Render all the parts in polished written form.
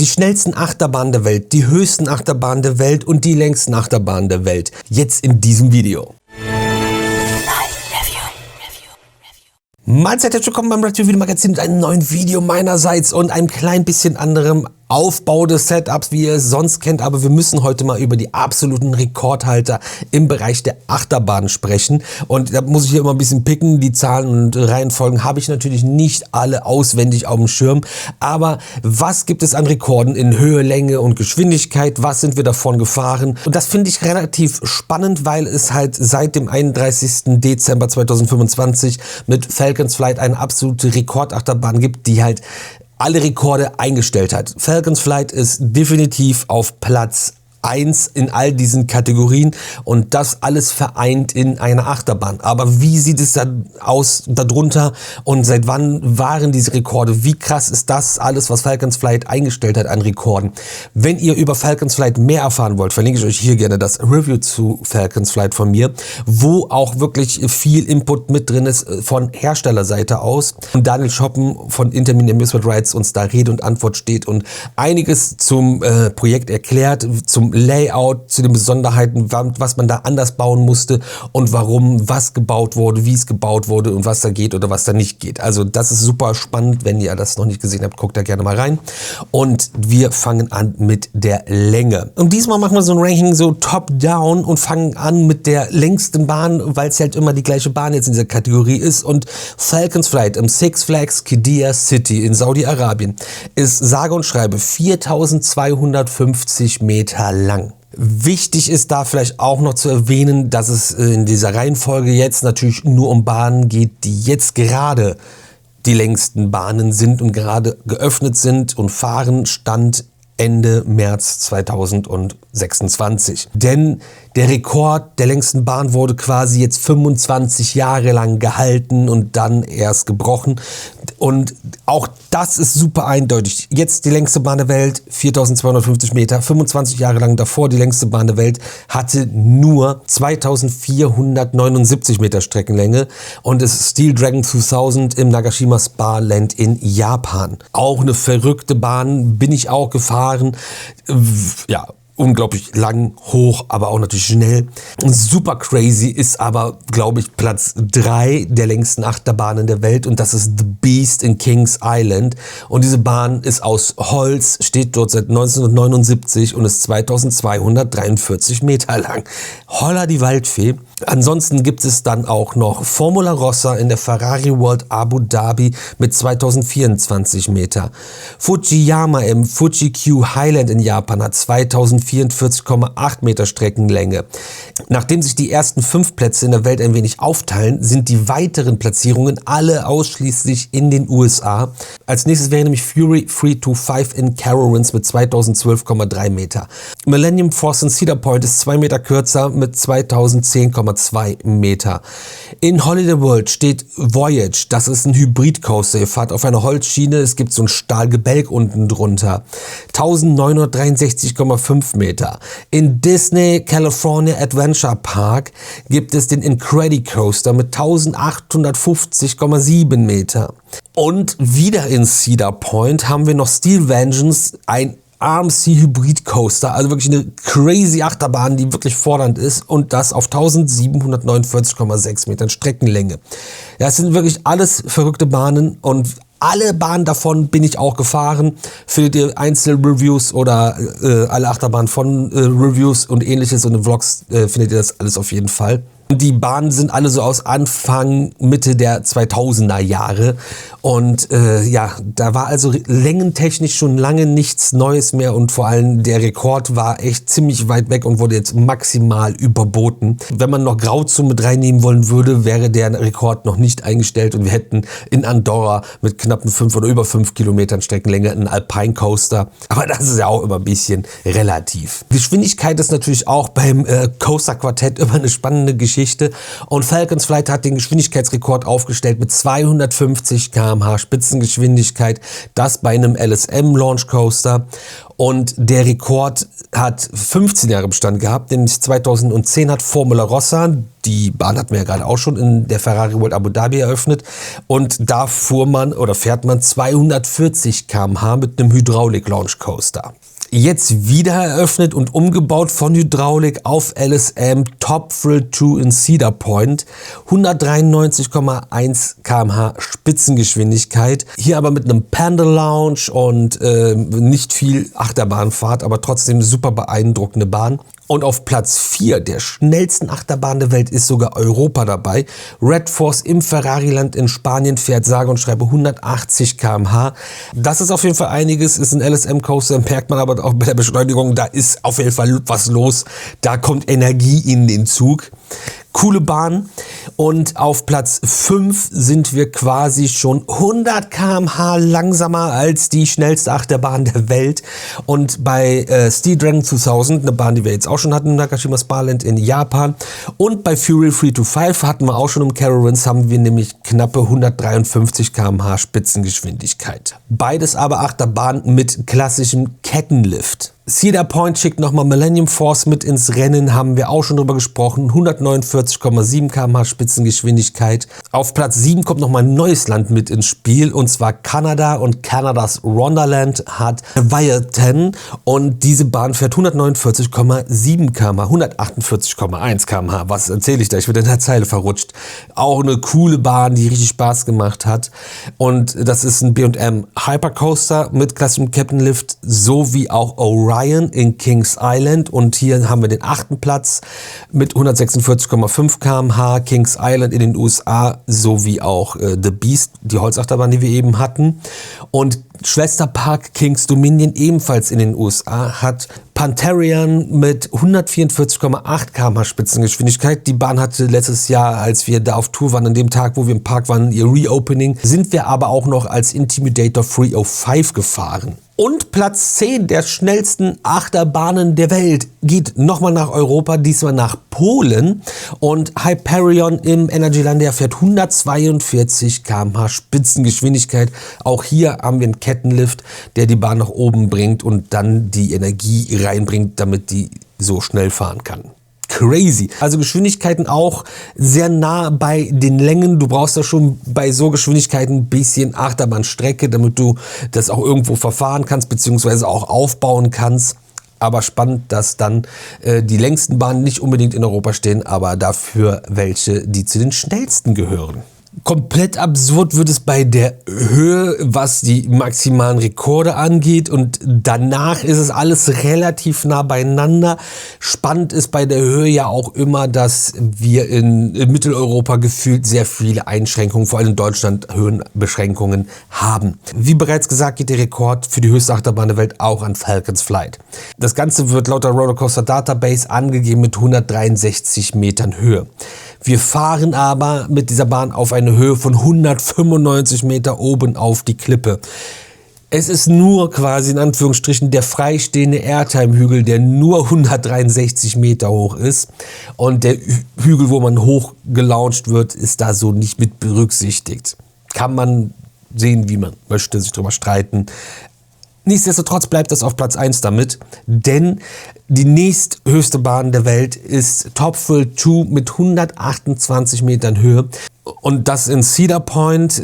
Die schnellsten Achterbahnen der Welt, die höchsten Achterbahnen der Welt und die längsten Achterbahnen der Welt. Jetzt in diesem Video. Mahlzeit, herzlich willkommen beim Retro Video Magazin mit einem neuen Video meinerseits und einem klein bisschen anderem Aufbau des Setups, wie ihr es sonst kennt, aber wir müssen heute mal über die absoluten Rekordhalter im Bereich der Achterbahn sprechen und da muss ich hier immer ein bisschen picken, die Zahlen und Reihenfolgen habe ich natürlich nicht alle auswendig auf dem Schirm, aber was gibt es an Rekorden in Höhe, Länge und Geschwindigkeit, was sind wir davon gefahren und das finde ich relativ spannend, weil es halt seit dem 31. Dezember 2025 mit Falcons Flight eine absolute Rekordachterbahn gibt, die halt alle Rekorde eingestellt hat. Falcons Flight ist definitiv auf Platz 1 in all diesen Kategorien und das alles vereint in einer Achterbahn. Aber wie sieht es dann aus darunter und seit wann waren diese Rekorde? Wie krass ist das alles, was Falcons Flight eingestellt hat an Rekorden? Wenn ihr über Falcons Flight mehr erfahren wollt, verlinke ich euch hier gerne das Review zu Falcons Flight von mir, wo auch wirklich viel Input mit drin ist von Herstellerseite aus. Und Daniel Schoppen von Intermin Amusement Rides uns da Rede und Antwort steht und einiges zum Projekt erklärt, zum Layout, zu den Besonderheiten, was man da anders bauen musste und warum was gebaut wurde, wie es gebaut wurde und was da geht oder was da nicht geht. Also das ist super spannend, wenn ihr das noch nicht gesehen habt, guckt da gerne mal rein. Und wir fangen an mit der Länge. Und diesmal machen wir so ein Ranking so top-down und fangen an mit der längsten Bahn, weil es halt immer die gleiche Bahn jetzt in dieser Kategorie ist. Und Falcons Flight im Six Flags Qiddiya City in Saudi-Arabien ist sage und schreibe 4250 Meter lang. Wichtig ist da vielleicht auch noch zu erwähnen, dass es in dieser Reihenfolge jetzt natürlich nur um Bahnen geht, die jetzt gerade die längsten Bahnen sind und gerade geöffnet sind und fahren, Stand Ende März 2026. Denn der Rekord der längsten Bahn wurde quasi jetzt 25 Jahre lang gehalten und dann erst gebrochen. Und auch das ist super eindeutig. Jetzt die längste Bahn der Welt, 4250 Meter, 25 Jahre lang davor die längste Bahn der Welt, hatte nur 2479 Meter Streckenlänge und es ist Steel Dragon 2000 im Nagashima Spa Land in Japan. Auch eine verrückte Bahn, bin ich auch gefahren. Ja, unglaublich lang, hoch, aber auch natürlich schnell. Super crazy ist aber, glaube ich, Platz 3 der längsten Achterbahnen der Welt und das ist The Beast in Kings Island. Und diese Bahn ist aus Holz, steht dort seit 1979 und ist 2243 Meter lang. Holla die Waldfee. Ansonsten gibt es dann auch noch Formula Rossa in der Ferrari World Abu Dhabi mit 2024 Meter. Fujiyama im Fuji-Q Highland in Japan hat 2044,8 Meter Streckenlänge. Nachdem sich die ersten 5 Plätze in der Welt ein wenig aufteilen, sind die weiteren Platzierungen alle ausschließlich in den USA. Als nächstes wäre nämlich Fury 325 in Carowinds mit 2012,3 Meter. Millennium Force in Cedar Point ist 2 Meter kürzer mit 2010,2 Meter. In Holiday World steht Voyage, das ist ein Hybrid-Coaster. Ihr fahrt auf einer Holzschiene, es gibt so ein Stahlgebälk unten drunter. 1963,5 Meter. In Disney California Adventure Park gibt es den Incredicoaster mit 1850,7 Meter. Und wieder in Cedar Point haben wir noch Steel Vengeance, ein RMC Hybrid Coaster, also wirklich eine crazy Achterbahn, die wirklich fordernd ist und das auf 1749,6 Metern Streckenlänge. Ja, es sind wirklich alles verrückte Bahnen und alle Bahnen davon bin ich auch gefahren. Findet ihr Einzelreviews oder alle Achterbahnen von Reviews und ähnliches und in Vlogs findet ihr das alles auf jeden Fall. Die Bahnen sind alle so aus Anfang, Mitte der 2000er Jahre und ja, da war also längentechnisch schon lange nichts Neues mehr und vor allem der Rekord war echt ziemlich weit weg und wurde jetzt maximal überboten. Wenn man noch Grauzone mit reinnehmen wollen würde, wäre der Rekord noch nicht eingestellt und wir hätten in Andorra mit knappen 5 oder über 5 Kilometern Streckenlänge einen Alpine Coaster, aber das ist ja auch immer ein bisschen relativ. Geschwindigkeit ist natürlich auch beim Coaster Quartett immer eine spannende Geschichte. Und Falcons Flight hat den Geschwindigkeitsrekord aufgestellt mit 250 km/h Spitzengeschwindigkeit, das bei einem LSM Launch Coaster. Und der Rekord hat 15 Jahre Bestand gehabt, nämlich 2010 hat Formula Rossa, die Bahn hatten wir ja gerade auch schon in der Ferrari World Abu Dhabi eröffnet, und da fährt man 240 km/h mit einem Hydraulik-Launch Coaster. Jetzt wieder eröffnet und umgebaut von Hydraulik auf LSM Top Thrill 2 in Cedar Point. 193,1 km/h Spitzengeschwindigkeit. Hier aber mit einem Panda Lounge und nicht viel Achterbahnfahrt, aber trotzdem super beeindruckende Bahn. Und auf Platz 4 der schnellsten Achterbahn der Welt ist sogar Europa dabei. Red Force im Ferrariland in Spanien fährt sage und schreibe 180 km/h. Das ist auf jeden Fall einiges, ist ein LSM-Coaster, merkt man aber auch bei der Beschleunigung, da ist auf jeden Fall was los. Da kommt Energie in den Zug. Coole Bahn. Und auf Platz 5 sind wir quasi schon 100 km/h langsamer als die schnellste Achterbahn der Welt. Und bei Steel Dragon 2000, eine Bahn, die wir jetzt auch schon hatten, Nakashima Sparland in Japan, und bei Fury 325 hatten wir auch schon im Carowinds, haben wir nämlich knappe 153 km/h Spitzengeschwindigkeit. Beides aber Achterbahnen mit klassischem Kettenlift. Cedar Point schickt nochmal Millennium Force mit ins Rennen, haben wir auch schon drüber gesprochen. 149,7 km/h Spitzengeschwindigkeit. Auf Platz 7 kommt nochmal ein neues Land mit ins Spiel, und zwar Kanada, und Kanadas Ronderland hat Leviathan, und diese Bahn fährt 149,7 km/h, 148,1 km/h. Was erzähle ich da? Ich bin in der Zeile verrutscht. Auch eine coole Bahn, die richtig Spaß gemacht hat. Und das ist ein B&M Hypercoaster mit klassischem Kettenlift, sowie auch Orion in Kings Island, und hier haben wir den 8. Platz mit 146,5 km/h. Kings Island in den USA sowie auch The Beast, die Holzachterbahn, die wir eben hatten. Und Schwesterpark Kings Dominion ebenfalls in den USA hat Pantherian mit 144,8 km/h Spitzengeschwindigkeit. Die Bahn hatte letztes Jahr, als wir da auf Tour waren, an dem Tag, wo wir im Park waren, ihr Reopening, sind wir aber auch noch als Intimidator 305 gefahren. Und Platz 10 der schnellsten Achterbahnen der Welt geht nochmal nach Europa, diesmal nach Polen. Und Hyperion im Energylandia fährt 142 km/h Spitzengeschwindigkeit. Auch hier haben wir einen Kettenlift, der die Bahn nach oben bringt und dann die Energie reinbringt, damit die so schnell fahren kann. Crazy. Also Geschwindigkeiten auch sehr nah bei den Längen. Du brauchst da schon bei so Geschwindigkeiten ein bisschen Achterbahnstrecke, damit du das auch irgendwo verfahren kannst, beziehungsweise auch aufbauen kannst. Aber spannend, dass dann die längsten Bahnen nicht unbedingt in Europa stehen, aber dafür welche, die zu den schnellsten gehören. Komplett absurd wird es bei der Höhe, was die maximalen Rekorde angeht, und danach ist es alles relativ nah beieinander. Spannend ist bei der Höhe ja auch immer, dass wir in Mitteleuropa gefühlt sehr viele Einschränkungen, vor allem in Deutschland Höhenbeschränkungen haben. Wie bereits gesagt, geht der Rekord für die höchste Achterbahn der Welt auch an Falcons Flight. Das Ganze wird laut der Rollercoaster Database angegeben mit 163 Metern Höhe. Wir fahren aber mit dieser Bahn auf eine Höhe von 195 Meter oben auf die Klippe. Es ist nur quasi in Anführungsstrichen der freistehende Airtime-Hügel, der nur 163 Meter hoch ist. Und der Hügel, wo man hochgelauncht wird, ist da so nicht mit berücksichtigt. Kann man sehen, wie man möchte, sich drüber streiten. Nichtsdestotrotz bleibt das auf Platz 1 damit, denn die nächsthöchste Bahn der Welt ist Top Thrill 2 mit 128 Metern Höhe, und das in Cedar Point.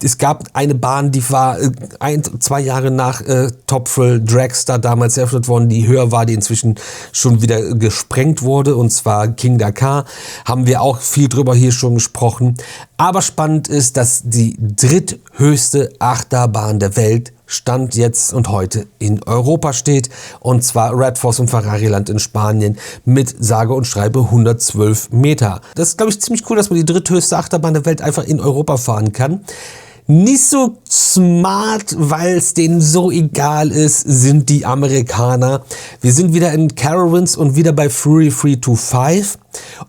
Es gab eine Bahn, die war 2 Jahre nach Top Thrill Dragster damals eröffnet worden, die höher war, die inzwischen schon wieder gesprengt wurde, und zwar King Dakar. Haben wir auch viel drüber hier schon gesprochen. Aber spannend ist, dass die dritthöchste Achterbahn der Welt Stand jetzt und heute in Europa steht, und zwar Red Force im Ferrariland in Spanien mit sage und schreibe 112 Meter. Das ist, glaube ich, ziemlich cool, dass man die dritthöchste Achterbahn der Welt einfach in Europa fahren kann. Nicht so smart, weil es denen so egal ist, sind die Amerikaner. Wir sind wieder in Carowinds und wieder bei Fury 325,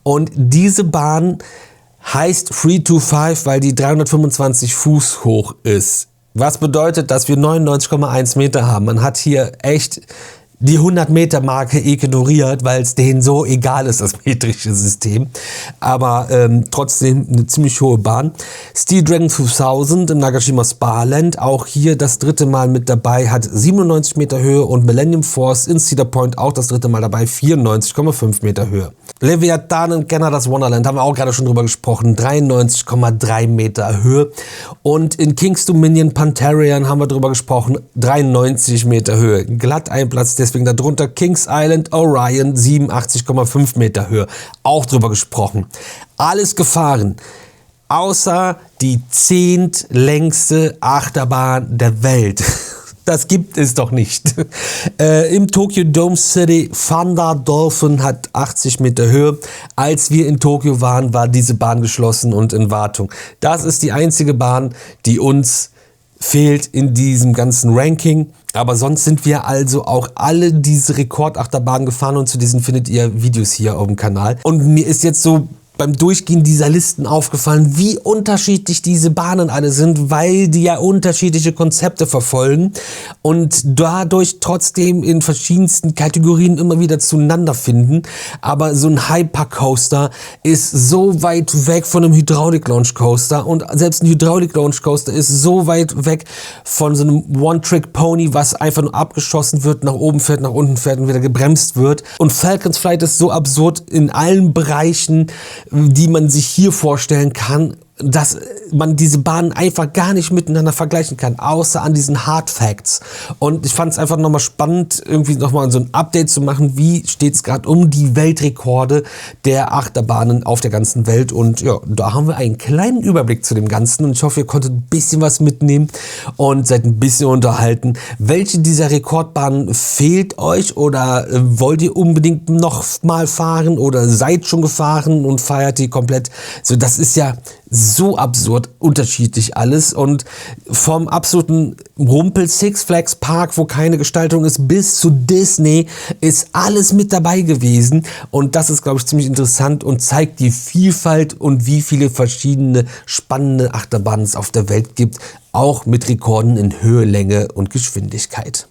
und diese Bahn heißt 325, weil die 325 Fuß hoch ist. Was bedeutet, dass wir 99,1 Meter haben. Man hat hier echt die 100-Meter-Marke ignoriert, weil es denen so egal ist, das metrische System. Aber trotzdem eine ziemlich hohe Bahn. Steel Dragon 2000 im Nagashima Spa-Land, auch hier das dritte Mal mit dabei, hat 97 Meter Höhe, und Millennium Force in Cedar Point auch das dritte Mal dabei, 94,5 Meter Höhe. Leviathan in Canada's Wonderland, haben wir auch gerade schon drüber gesprochen, 93,3 Meter Höhe. Und in King's Dominion Pantarian haben wir drüber gesprochen, 93 Meter Höhe. Glatt ein Platz, deswegen darunter Kings Island Orion, 87,5 Meter Höhe. Auch drüber gesprochen. Alles gefahren, außer die 10. längste Achterbahn der Welt. Das gibt es doch nicht. Im Tokyo Dome City Thunder Dolphin hat 80 Meter Höhe. Als wir in Tokio waren, war diese Bahn geschlossen und in Wartung. Das ist die einzige Bahn, die uns fehlt in diesem ganzen Ranking. Aber sonst sind wir also auch alle diese Rekordachterbahnen gefahren, und zu diesen findet ihr Videos hier auf dem Kanal. Und mir ist jetzt so beim Durchgehen dieser Listen aufgefallen, wie unterschiedlich diese Bahnen alle sind, weil die ja unterschiedliche Konzepte verfolgen und dadurch trotzdem in verschiedensten Kategorien immer wieder zueinander finden. Aber so ein Hyper-Coaster ist so weit weg von einem Hydraulik-Launch-Coaster, und selbst ein Hydraulik-Launch-Coaster ist so weit weg von so einem One-Trick-Pony, was einfach nur abgeschossen wird, nach oben fährt, nach unten fährt und wieder gebremst wird. Und Falcon's Flight ist so absurd in allen Bereichen, die man sich hier vorstellen kann, dass man diese Bahnen einfach gar nicht miteinander vergleichen kann, außer an diesen Hard Facts. Und ich fand es einfach nochmal spannend, irgendwie nochmal so ein Update zu machen, wie steht es gerade um die Weltrekorde der Achterbahnen auf der ganzen Welt. Und ja, da haben wir einen kleinen Überblick zu dem Ganzen, und ich hoffe, ihr konntet ein bisschen was mitnehmen und seid ein bisschen unterhalten. Welche dieser Rekordbahnen fehlt euch, oder wollt ihr unbedingt noch mal fahren, oder seid schon gefahren und feiert die komplett? So, das ist ja so absurd unterschiedlich alles, und vom absoluten Rumpel Six Flags Park, wo keine Gestaltung ist, bis zu Disney ist alles mit dabei gewesen, und das ist, glaube ich, ziemlich interessant und zeigt die Vielfalt und wie viele verschiedene spannende Achterbahnen es auf der Welt gibt, auch mit Rekorden in Höhe, Länge und Geschwindigkeit.